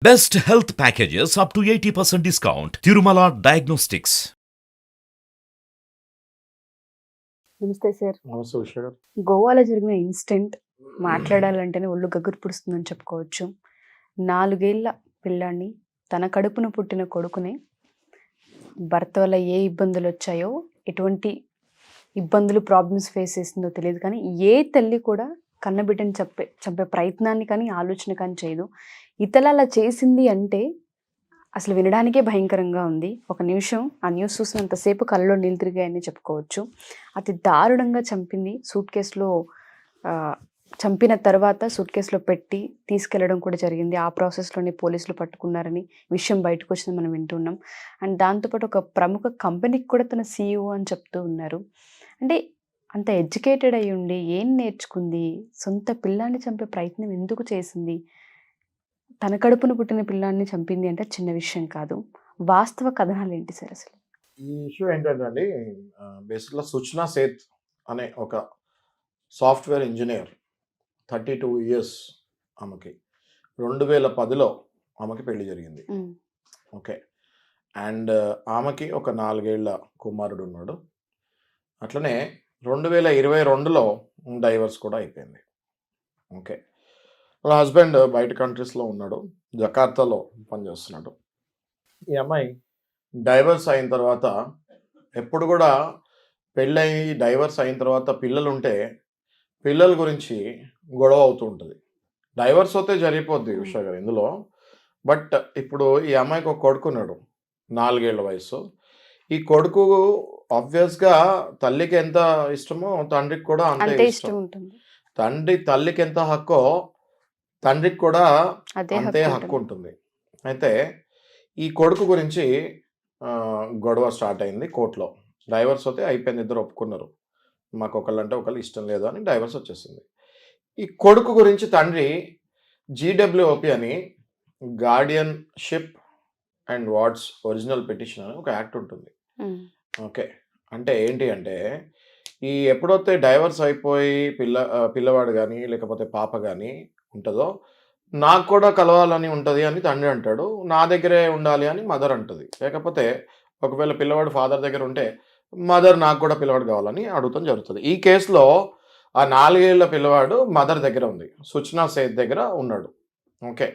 Best health packages up to 80% discount. Tirumala Diagnostics. నమస్తే sir. నమస్తే ఉష గారు. గోవాలో జరిగిన ఇన్సిడెంట్ మాట్లాడాలంటేనే ఒళ్ళు గగురు పుడుస్తుందని చెప్పుకోవచ్చు. 4 ఏళ్ల పిల్లాడిని, తన కడుపున పుట్టిన కొడుకునే భర్త వల్ల ఏ ఇబ్బందులు వచ్చాయో, ఎటువంటి ఇబ్బందులు ప్రాబ్లమ్స్ ఫేస్ చేసిందో తెలియదు, కానీ ఏ తల్లి కూడా కన్నబిడ్డని చంపే ప్రయత్నాన్ని కానీ ఆలోచన కానీ చేయదు. ఇతల అలా చేసింది అంటే అసలు వినడానికే భయంకరంగా ఉంది. ఒక నిమిషం ఆ న్యూస్ చూసినంతసేపు కళ్ళలో నీళ్ళు తిరిగాయని చెప్పుకోవచ్చు. అతి దారుణంగా చంపింది. సూట్ కేసులో చంపిన తర్వాత సూట్ కేసులో పెట్టి తీసుకెళ్లడం కూడా జరిగింది. ఆ ప్రాసెస్లోనే పోలీసులు పట్టుకున్నారని విషయం బయటకు వచ్చింది మనం వింటున్నాం. అండ్ దాంతోపాటు ఒక ప్రముఖ కంపెనీకి కూడా తన CEO అని చెప్తూ ఉన్నారు. అంటే అంత ఎడ్యుకేటెడ్ అయి ఉండి ఏం నేర్చుకుంది? సొంత పిల్లాన్ని చంపే ప్రయత్నం ఎందుకు చేసింది? తన కడుపున పుట్టిన పిల్లాన్ని చంపింది అంటే చిన్న విషయం కాదు. వాస్తవ కథనాలు ఏంటి సార్ అసలు? ఈ ఇష్యూ ఏంటంటే అండి, బేసిక్గా సుచనా సేత్ అనే ఒక సాఫ్ట్వేర్ ఇంజనీర్, 32 years ఆమెకి. 2010లో ఆమెకి పెళ్లి జరిగింది. ఓకే. అండ్ ఆమెకి ఒక 4 ఏళ్ల కుమారుడు ఉన్నాడు. అట్లనే 2022లో డైవర్స్ కూడా అయిపోయింది. ఓకే. వాళ్ళ హస్బెండ్ బయట కంట్రీస్లో ఉన్నాడు, జకార్తాలో పనిచేస్తున్నాడు. ఈ అమ్మాయి డైవర్స్ అయిన తర్వాత ఎప్పుడు కూడా పెళ్ళయి డైవర్స్ అయిన తర్వాత పిల్లలు ఉంటే పిల్లల గురించి గొడవ అవుతూ ఉంటుంది. డైవర్స్ అయితే జరిగిపోద్ది ఉషా గారు ఇందులో. బట్ ఇప్పుడు ఈ అమ్మాయికి ఒక కొడుకున్నాడు, 4 ఏళ్ల వయసు. ఈ కొడుకు ఆబ్వియస్గా తల్లికి ఎంత ఇష్టమో తండ్రికి కూడా అంతే ఇష్టం ఉంటుంది. తల్లికి ఎంత హక్కో తండ్రికి కూడా అంతే హక్కు హక్కు ఉంటుంది. అయితే ఈ కొడుకు గురించి గొడవ స్టార్ట్ అయింది కోర్టులో. డైవర్స్ అయితే అయిపోయింది, ఇద్దరు ఒప్పుకున్నారు, మాకు ఒకళ్ళంటే ఒకళ్ళు ఇష్టం లేదు అని డైవర్స్ వచ్చేసింది. ఈ కొడుకు గురించి తండ్రి GWOP అని, guardianship and wards original petition అని ఒక యాక్ట్ ఉంటుంది. ఓకే. అంటే ఏంటి అంటే, ఈ ఎప్పుడైతే డైవర్స్ అయిపోయి పిల్లవాడు కానీ లేకపోతే పాప కానీ ఉంటుందో, నాకు కూడా కలవాలని ఉంటుంది అని తండ్రి అంటాడు, నా దగ్గరే ఉండాలి అని మదర్ అంటుంది. లేకపోతే ఒకవేళ పిల్లవాడు ఫాదర్ దగ్గర ఉంటే మదర్ నాకు కూడా పిల్లవాడు కావాలని అడుగుతాం జరుగుతుంది. ఈ కేసులో ఆ 4 ఏళ్ల పిల్లవాడు మదర్ దగ్గర ఉంది, సుచనా సేత్ దగ్గర ఉన్నాడు. ఓకే.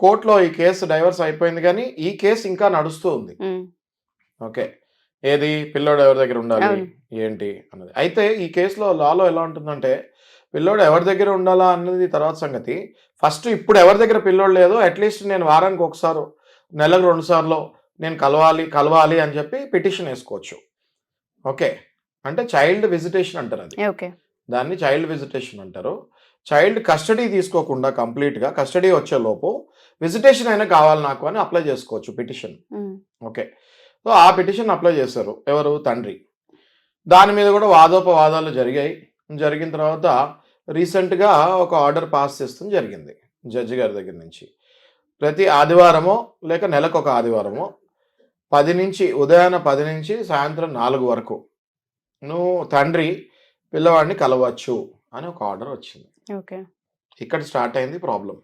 కోర్టులో ఈ కేసు డైవర్స్ అయిపోయింది, కానీ ఈ కేసు ఇంకా నడుస్తూ ఉంది. ఓకే. ఏది పిల్లోడు ఎవరి దగ్గర ఉండాలి ఏంటి అన్నది. అయితే ఈ కేసులో లాలో ఎలా ఉంటుందంటే, పిల్లోడు ఎవరి దగ్గర ఉండాలా అన్నది తర్వాత సంగతి. ఫస్ట్ ఇప్పుడు ఎవరి దగ్గర పిల్లోడు లేదో అట్లీస్ట్ నేను వారానికి ఒకసారి, నెలకు 2 సార్లు నేను కలవాలి అని చెప్పి పిటిషన్ వేసుకోవచ్చు. ఓకే. అంటే చైల్డ్ విజిటేషన్ అంటారు అది. ఓకే. దాన్ని చైల్డ్ విజిటేషన్ అంటారు. చైల్డ్ కస్టడీ తీసుకోకుండా కంప్లీట్గా కస్టడీ వచ్చేలోపు విజిటేషన్ అయినా కావాలి నాకు అని అప్లై చేసుకోవచ్చు పిటిషన్. ఓకే. సో ఆ పిటిషన్ అప్లై చేశారు ఎవరు? తండ్రి. దాని మీద కూడా వాదోపవాదాలు జరిగిన తర్వాత రీసెంట్గా ఒక ఆర్డర్ పాస్ చేస్తుంది జరిగింది జడ్జి గారి దగ్గర నుంచి. ప్రతి ఆదివారమో లేక నెలకు ఒక ఆదివారమో ఉదయాన 10 నుంచి సాయంత్రం 4 వరకు నువ్వు తండ్రి పిల్లవాడిని కలవచ్చు అని ఒక ఆర్డర్ వచ్చింది. ఓకే. ఇక్కడ స్టార్ట్ అయింది ప్రాబ్లం.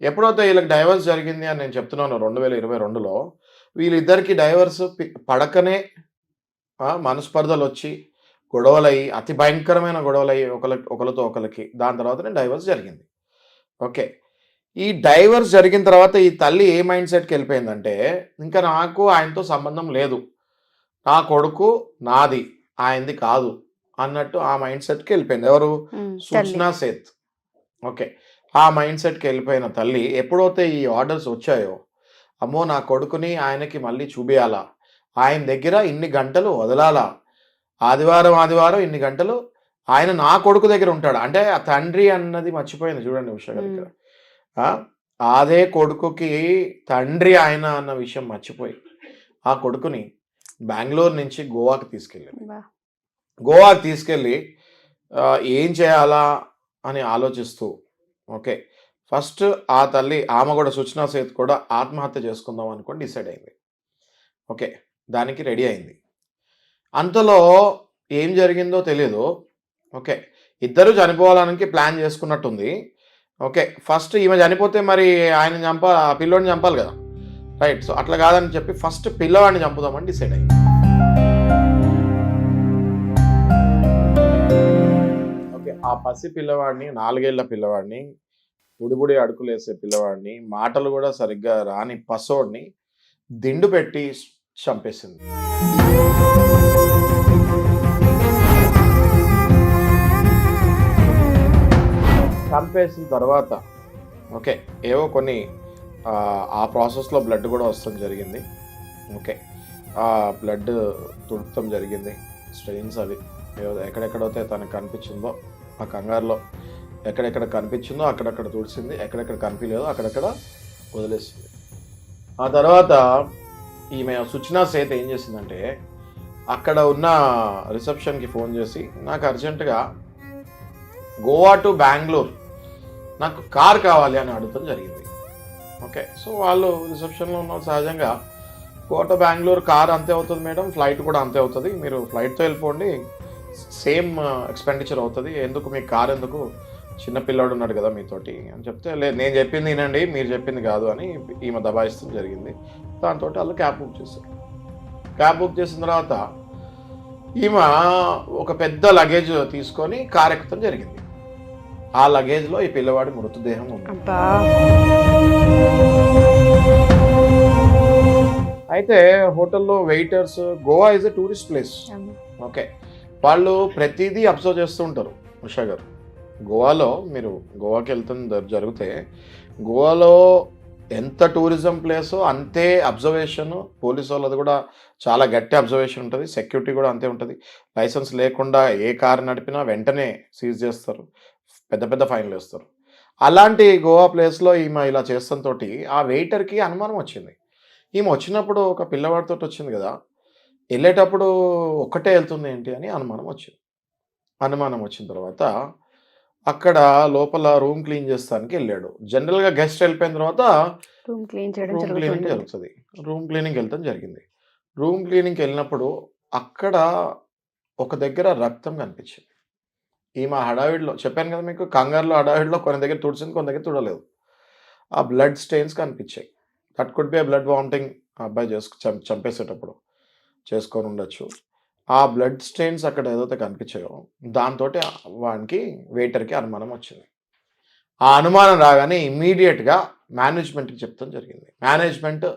ఎప్పుడైతే వీళ్ళకి డైవర్స్ జరిగింది అని నేను చెప్తున్నాను 2022లో, వీళ్ళిద్దరికి డైవర్స్ పడకనే మనస్పర్ధలు వచ్చి గొడవలయ్యి, అతి భయంకరమైన గొడవలయ్యి ఒకరితో ఒకరికి, దాని తర్వాతనే డైవర్స్ జరిగింది. ఓకే. ఈ డైవర్స్ జరిగిన తర్వాత ఈ తల్లి ఏ మైండ్ సెట్కి వెళ్ళిపోయిందంటే, ఇంకా నాకు ఆయనతో సంబంధం లేదు, నా కొడుకు నాది, ఆయనది కాదు అన్నట్టు ఆ మైండ్ సెట్కి వెళ్ళిపోయింది. ఎవరు? సుచనా సేత్. ఓకే. ఆ మైండ్ సెట్కి వెళ్ళిపోయిన తల్లి ఎప్పుడైతే ఈ ఆర్డర్స్ వచ్చాయో, అమ్మో నా కొడుకుని ఆయనకి మళ్ళీ చూపియాలా, ఆయన దగ్గర ఇన్ని గంటలు వదలాలా, ఆదివారం ఇన్ని గంటలు ఆయన నా కొడుకు దగ్గర ఉంటాడు అంటే, ఆ తండ్రి అన్నది మర్చిపోయింది. చూడండి ఉషా గారు, ఇక్కడ అదే కొడుకుకి తండ్రి ఆయన అన్న విషయం మర్చిపోయి ఆ కొడుకుని బెంగళూరు నుంచి గోవాకి తీసుకెళ్ళి ఏం చేయాలా అని ఆలోచిస్తూ, ఓకే, ఫస్ట్ ఆ తల్లి ఆమె కూడా సుచనా సేత్ కూడా ఆత్మహత్య చేసుకుందాం అనుకొని డిసైడ్ అయింది. ఓకే. దానికి రెడీ అయింది. అంతలో ఏం జరిగిందో తెలియదు. ఓకే. ఇద్దరు చనిపోవాలని ప్లాన్ చేసుకున్నట్టుంది. ఓకే, ఫస్ట్ ఈమె చనిపోతే మరి ఆయన ఆ పిల్లోడిని చంపాలి కదా, రైట్. సో అట్లా కాదని చెప్పి ఫస్ట్ పిల్లవాడిని చంపుదామని డిసైడ్ అయ్యింది. ఓకే, ఆ పసి పిల్లవాడిని, 4 ఏళ్ల పిల్లవాడిని, బుడిబుడి అడుకులేసే పిల్లవాడిని, మాటలు కూడా సరిగ్గా రాని పసోడిని దిండు పెట్టి చంపేసింది. చంపేసిన తర్వాత ఓకే, ఏవో కొన్ని ఆ ప్రాసెస్లో బ్లడ్ కూడా వస్తాం జరిగింది. ఓకే, ఆ బ్లడ్ తుడపడం జరిగింది, స్ట్రెయిన్స్ అవి ఎక్కడెక్కడైతే తనకు కనిపించిందో ఆ కంగారులో ఎక్కడెక్కడ కనిపించిందో అక్కడక్కడ తుడిచింది, ఎక్కడెక్కడ కనిపించలేదో అక్కడక్కడ వదిలేసింది. ఆ తర్వాత ఈమె సుచనా సేత్ ఏం చేసిందంటే అక్కడ ఉన్న రిసెప్షన్కి ఫోన్ చేసి నాకు అర్జెంటుగా గోవా టు బెంగళూరు నాకు కార్ కావాలి అని అడగడం జరిగింది. ఓకే, సో వాళ్ళు రిసెప్షన్లో ఉన్న సహజంగా గోవా టు బెంగళూరు కార్ అంతే అవుతుంది మేడం, ఫ్లైట్ కూడా అంతే అవుతుంది, మీరు ఫ్లైట్తో వెళ్ళిపోండి, సేమ్ ఎక్స్పెండిచర్ అవుతుంది, ఎందుకు మీకు కార్ ఎందుకు, చిన్నపిల్లాడు ఉన్నాడు కదా మీతోటి అని చెప్తే, లేదు నేను చెప్పింది వినండి మీరు చెప్పింది కాదు అని ఈమె దబాయిస్తూ జరిగింది. దాంతో వాళ్ళు క్యాబ్ బుక్ చేశారు. క్యాబ్ బుక్ చేసిన తర్వాత ఈమె ఒక పెద్ద లగేజ్ తీసుకొని కార్ ఎక్కడం జరిగింది. ఆ లగేజ్లో ఈ పిల్లవాడి మృతదేహం ఉంది. అయితే హోటల్లో waiters, Goa is a tourist place. Okay, వాళ్ళు ప్రతిదీ అబ్జర్వ్ చేస్తూ ఉంటారు. ఉషా గారు, గోవాలో మీరు గోవాకి వెళ్తుంది జరిగితే గోవాలో ఎంత టూరిజం ప్లేసో అంతే అబ్జర్వేషన్, పోలీసు వాళ్ళది కూడా చాలా గట్టి అబ్జర్వేషన్ ఉంటుంది, సెక్యూరిటీ కూడా అంతే ఉంటుంది. లైసెన్స్ లేకుండా ఏ కారు నడిపినా వెంటనే సీజ్ చేస్తారు, పెద్ద పెద్ద ఫైన్లు వేస్తారు. అలాంటి గోవా ప్లేస్లో ఈమె ఇలా చేస్తంతో ఆ వెయిటర్కి అనుమానం వచ్చింది. ఈమె వచ్చినప్పుడు ఒక పిల్లవాడితో వచ్చింది కదా, వెళ్ళేటప్పుడు ఒక్కటే వెళ్తుంది ఏంటి అని అనుమానం వచ్చింది. అనుమానం వచ్చిన తర్వాత అక్కడ లోపల రూమ్ క్లీన్ చేస్తానికి వెళ్ళాడు. జనరల్గా గెస్ట్ వెళ్ళిపోయిన తర్వాత రూమ్ క్లీనింగ్ జరుగుతుంది. రూమ్ క్లీనింగ్ వెళ్తాం జరిగింది. రూమ్ క్లీనింగ్కి వెళ్ళినప్పుడు అక్కడ ఒక దగ్గర రక్తం కనిపించింది. ఈమె హడావిడిలో చెప్పాను కదా మీకు, కంగారులో హడావిడిలో కొన్ని దగ్గర తుడిచింది, కొన్ని దగ్గర తుడలేదు. ఆ బ్లడ్ స్టెయిన్స్ కనిపించాయి. That could be A blood vomiting అబ్బాయి చంపేసేటప్పుడు చేసుకొని ఉండొచ్చు. ఆ బ్లడ్ స్టెయిన్స్ అక్కడ ఏదైతే కనిపించాయో దాంతో వానికి వెయిటర్కి అనుమానం వచ్చింది. ఆ అనుమానం రాగానే ఇమ్మీడియట్గా మేనేజ్మెంట్కి చెప్తాం జరిగింది. మేనేజ్మెంట్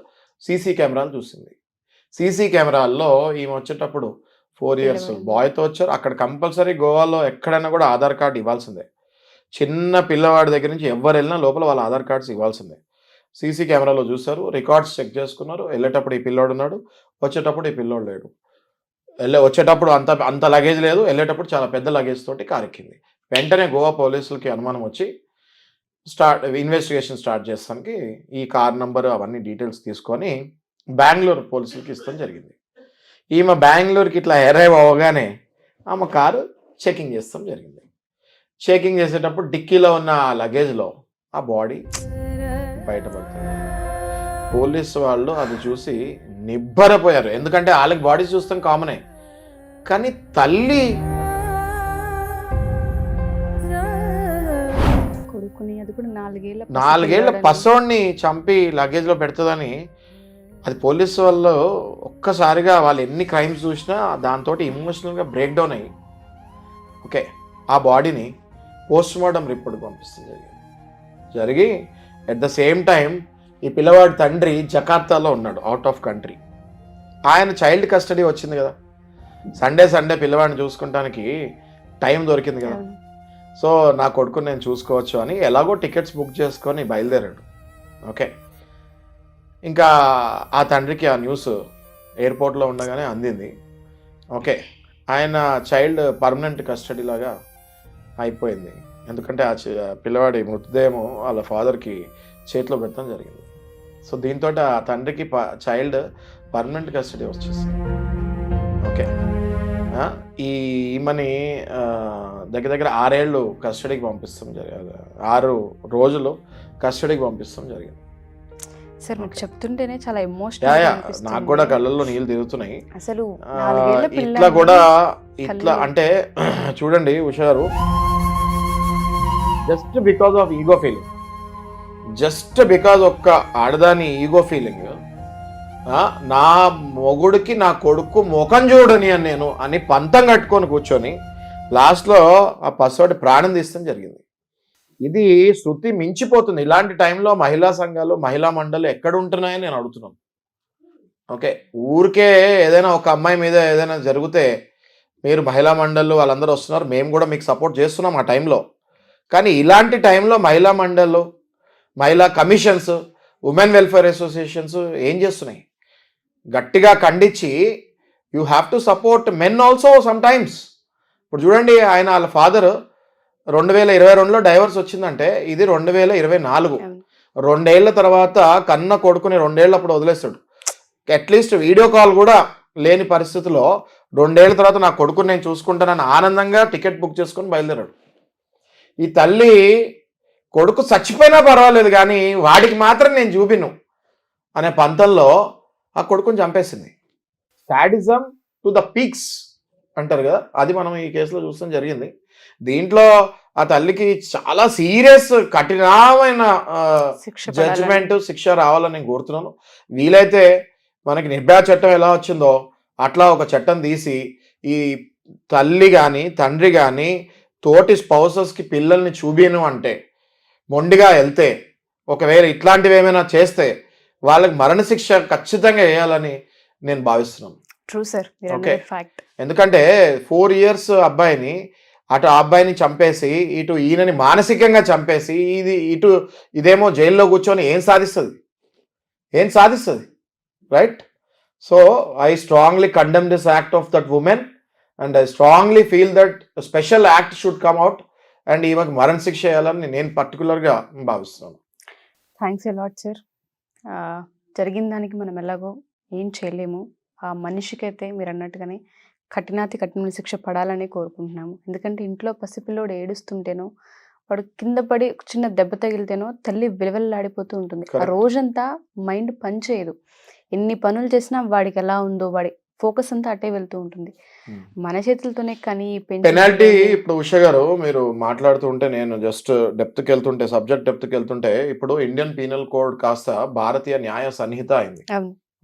సీసీ కెమెరాలు చూసింది. సీసీ కెమెరాల్లో ఈమె వచ్చేటప్పుడు 4 years బాయ్తో వచ్చారు. అక్కడ కంపల్సరీ గోవాలో ఎక్కడైనా కూడా ఆధార్ కార్డు ఇవ్వాల్సిందే. చిన్న పిల్లవాడి దగ్గర నుంచి ఎవరు వెళ్ళినా లోపల వాళ్ళ ఆధార్ కార్డ్స్ ఇవ్వాల్సిందే. సీసీ కెమెరాలో చూశారు, రికార్డ్స్ చెక్ చేసుకున్నారు. వెళ్ళేటప్పుడు ఈ పిల్లోడు ఉన్నాడు, వచ్చేటప్పుడు ఈ పిల్లోడు లేడు. వచ్చేటప్పుడు అంత లగేజ్ లేదు, వెళ్ళేటప్పుడు చాలా పెద్ద లగేజ్ తోటి కార్ ఎక్కింది. వెంటనే గోవా పోలీసులకి అనుమానం వచ్చి ఇన్వెస్టిగేషన్ స్టార్ట్ చేస్తానికి ఈ కార్ నంబర్ అవన్నీ డీటెయిల్స్ తీసుకొని బెంగళూరు పోలీసులకి ఇస్తాం జరిగింది. ఈమె బెంగళూరుకి ఇట్లా అరైవ్ అవ్వగానే ఆమె కారు చెకింగ్ చేస్తాం జరిగింది. చెకింగ్ చేసేటప్పుడు డిక్కీలో ఉన్న లగేజ్లో ఆ బాడీ బయటపడుతుంది. పోలీసు వాళ్ళు అది చూసి నిబ్బరపోయారు, ఎందుకంటే వాళ్ళకి బాడీ చూస్తాం కామనే, కానీ తల్లి కొడుకుని, అది కూడా 4 ఏళ్ల పసోడిని చంపి లగేజ్లో పెడుతుందని, అది పోలీసు వాళ్ళు ఒక్కసారిగా వాళ్ళు ఎన్ని క్రైమ్స్ చూసినా దాంతో ఇమోషనల్గా బ్రేక్ డౌన్ అయ్యి ఓకే ఆ బాడీని పోస్ట్ మార్టం రిపోర్ట్ పంపిస్తుంది జరిగి అట్ ద సేమ్ టైం ఈ పిల్లవాడి తండ్రి జకార్తాలో ఉన్నాడు, అవుట్ ఆఫ్ కంట్రీ. ఆయన చైల్డ్ కస్టడీ వచ్చింది కదా, సండే పిల్లవాడిని చూసుకుంటానికి టైం దొరికింది కదా, సో నా కొడుకుని నేను చూసుకోవచ్చు అని ఎలాగో టికెట్స్ బుక్ చేసుకొని బయలుదేరాడు. ఓకే, ఇంకా ఆ తండ్రికి ఆ న్యూస్ ఎయిర్పోర్ట్లో ఉండగానే అందింది. ఓకే, ఆయన చైల్డ్ పర్మనెంట్ కస్టడీ లాగా అయిపోయింది, ఎందుకంటే ఆ పిల్లవాడి మృతదేహం వాళ్ళ ఫాదర్కి చేతిలో పెట్టడం జరిగింది. సో దీంతో ఆ తండ్రికి చైల్డ్ పర్మనెంట్ కస్టడీ వచ్చేసింది. ఓకే, ఈమెని దగ్గర 6 ఏళ్ళు కస్టడీకి పంపిస్తాం జరిగింది, 6 రోజులు కస్టడీకి పంపిస్తాం జరిగింది. సార్ మీకు చెప్తుంటేనే చాలా ఎమోషనల్, నాకు కూడా కళ్ళల్లో నీళ్ళు తిరుగుతున్నాయి అసలు. ఇట్లా కూడా ఇట్లా అంటే చూడండి ఉషారు, just because of ego feeling, just because ఒక్క ఆడదాని ఈగో ఫీలింగ్, నా మొగుడికి నా కొడుకు ముఖం చూడని అని నేను అని పంతం కట్టుకొని కూర్చొని లాస్ట్లో ఆ పసివాడి ప్రాణం తీస్తాం జరిగింది. ఇది శృతి మించిపోతుంది. ఇలాంటి టైంలో మహిళా సంఘాలు, మహిళా మండళ్ళు ఎక్కడ ఉంటున్నాయని నేను అడుగుతున్నాను. ఓకే, ఊరికే ఏదైనా ఒక అమ్మాయి మీద ఏదైనా జరిగితే మీరు మహిళా మండళ్ళు వాళ్ళందరూ వస్తున్నారు, మేము కూడా మీకు సపోర్ట్ చేస్తున్నాం ఆ టైంలో. కానీ ఇలాంటి టైంలో మహిళా మండళ్ళు, మహిళా కమిషన్స్, ఉమెన్ వెల్ఫేర్ అసోసియేషన్స్ ఏం చేస్తున్నాయి? గట్టిగా ఖండించి you have to support men also some times. ఇప్పుడు చూడండి, ఆయన వాళ్ళ ఫాదర్ 2022లో డైవర్స్ వచ్చిందంటే ఇది 2024. 2 ఏళ్ల తర్వాత కన్న కొడుకుని 2 ఏళ్ళప్పుడు వదిలేస్తాడు. అట్లీస్ట్ వీడియో కాల్ కూడా లేని పరిస్థితిలో 2 ఏళ్ల తర్వాత నా కొడుకుని నేను చూసుకుంటానని ఆనందంగా టికెట్ బుక్ చేసుకొని బయలుదేరాడు. ఈ తల్లి కొడుకు చచ్చిపోయినా పర్వాలేదు కానీ వాడికి మాత్రం నేను చూపిను అనే పంతంలో ఆ కొడుకుని చంపేసింది. సాడిజం టు ద పీక్స్ అంటారు కదా, అది మనం ఈ కేసులో చూస్తాం జరిగింది. దీంట్లో ఆ తల్లికి చాలా సీరియస్ కఠినమైన జడ్జిమెంట్, శిక్ష రావాలని నేను కోరుతున్నాను. వీలైతే మనకి నిర్భయ చట్టం ఎలా వచ్చిందో అట్లా ఒక చట్టం తీసి ఈ తల్లి కానీ తండ్రి కానీ తోటి స్పౌసెస్కి పిల్లల్ని చూపిను అంటే మొండిగా వెళ్తే, ఒకవేళ ఇట్లాంటివి ఏమైనా చేస్తే వాళ్ళకి మరణశిక్ష ఖచ్చితంగా వేయాలని నేను భావిస్తున్నాను. ట్రూ సార్, ఓకే, ఎందుకంటే 4 years అబ్బాయిని అటు ఆ అబ్బాయిని చంపేసి ఇటు ఈయనని మానసికంగా చంపేసి ఇదేమో జైల్లో కూర్చొని ఏం సాధిస్తుంది? Right? So I strongly condemn this act of that women and I strongly feel that special act should come out and ఈమెకు మరణశిక్ష వేయాలని నేను పర్టికులర్గా భావిస్తున్నాను. Thanks a lot sir. జరిగిన దానికి మనం ఎలాగో ఏం చేయలేము. ఆ మనిషికైతే మీరు అన్నట్టుగానే కఠిన శిక్ష పడాలని కోరుకుంటున్నాము. ఎందుకంటే ఇంట్లో పసిపిల్లోడు ఏడుస్తుంటేనో, వాడు కింద పడి చిన్న దెబ్బ తగిలితేనో తల్లి విలవెల్లాడిపోతూ ఉంటుంది. ఆ రోజంతా మైండ్ పనిచేయదు. ఎన్ని పనులు చేసినా వాడికి ఎలా ఉందో వాడి ఫోకస్ అంతా అటే వెళ్తూ ఉంటుంది. మన చేతులతోనే కానీ పెనాల్టీ. ఇప్పుడు ఉష గారు మీరు మాట్లాడుతూ ఉంటే నేను జస్ట్ సబ్జెక్ట్ డెప్త్కి వెళ్తుంటే ఇప్పుడు ఇండియన్ పీనల్ కోడ్ కాస్త భారతీయ న్యాయ సంహిత అయింది.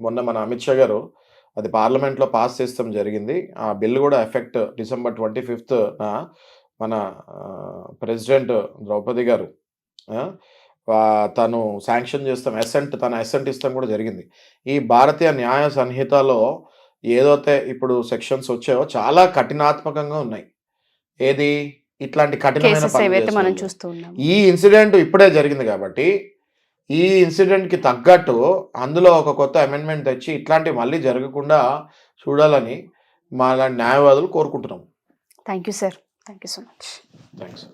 మొన్న మన అమిత్ షా గారు అది పార్లమెంట్లో పాస్ చేస్తాం జరిగింది. ఆ బిల్లు కూడా ఎఫెక్ట్ December 25th మన ప్రెసిడెంట్ ద్రౌపది గారు తను శాంక్షన్ చేస్తాం, తన అసెంట్ ఇస్తాం కూడా జరిగింది. ఈ భారతీయ న్యాయ సంహితలో ఏదైతే ఇప్పుడు సెక్షన్స్ వచ్చాయో చాలా కఠినాత్మకంగా ఉన్నాయి. ఏది ఇట్లాంటి కఠినమైన మనం చూస్తూ ఉన్నాం. ఈ ఇన్సిడెంట్ ఇప్పుడే జరిగింది కాబట్టి ఈ ఇన్సిడెంట్కి తగ్గట్టు అందులో ఒక కొత్త అమెండ్మెంట్ తెచ్చి ఇట్లాంటివి మళ్ళీ జరగకుండా చూడాలని మా న్యాయవాదులు కోరుకుంటున్నాం. Thank you sir. Thank you so much. Thanks.